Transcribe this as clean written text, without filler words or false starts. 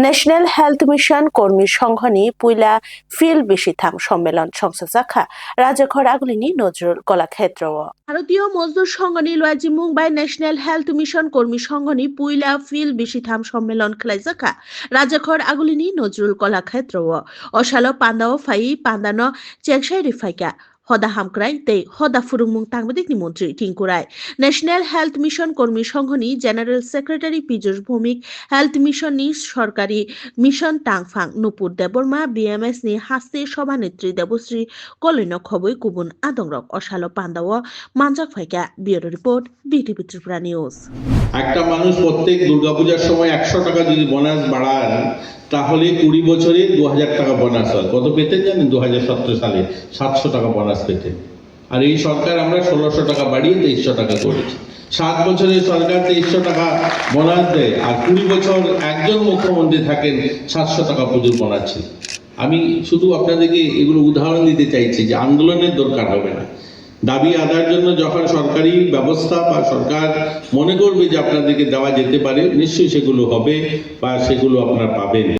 National health mission কর্মী সংঘনি পুইলা feel বেশিথাম সম্মেলন সংসা রাজ্যখর আগুলিনি নজরুল কলাক্ষেত্র ভারতীয় মজদুর সংঘনি লয়াজি মুম্বাই ন্যাশনাল হেলথ মিশন কর্মী সংঘনি পুইলা ফিল বেশিথাম সম্মেলন খেলাইজাখা রাজ্যখর আগুলিনি নজরুল কলাক্ষেত্র অশালো পান্দাও ফাই পান্দানো চেকসাই রিফাইকা হদা হামক্রাই তৈ হদা ফুরুংমুং তাংবাদিকনি মন্ত্রী টিঙ্কুরাই ন্যাশনাল হেলথ মিশন কর্মী সংঘনি general secretary Piyush Bhowmik health mission নি সরকারি মিশন টাংফাং নুপুর দেববর্মা বিএমএস নি হাস্তে সভানেত্রী দেবশ্রী কলৈন খবই গুবুন আদংরক অশালো পান্দাও মানজাক ফাইকা bureau report BTV Tripura news. একটা মানুষ প্রত্যেক দুর্গাপূজার সময় 100 টাকা যদি বোনাস বাড়ান তাহলে 20 বছরে 2000 টাকা বোনাস হয়। কত পেতেন জানেন? 2017 সালে 700 টাকা বোনাস পেতেন। আর এই সরকার আমরা 1600 টাকা বাড়িয়ে 2300 টাকা করেছি। 7 বছরে সরকার 2300 টাকা বোনাস দেয়, আর 20 বছর একজন মুখ্যমন্ত্রী থাকেন 700 টাকা পুজোর বোনাস ছিল। আমি শুধু আপনাদেরকে এগুলো উদাহরণ দিতে চাইছি যে আন্দোলনের দরকার হবে না। দাবি আদায়ের জন্য যখন সরকারি ব্যবস্থা বা সরকার মনে করবে যে আপনাদেরকে দেওয়া যেতে পারে, নিশ্চয়ই সেগুলো হবে বা সেগুলো আপনারা পাবেন।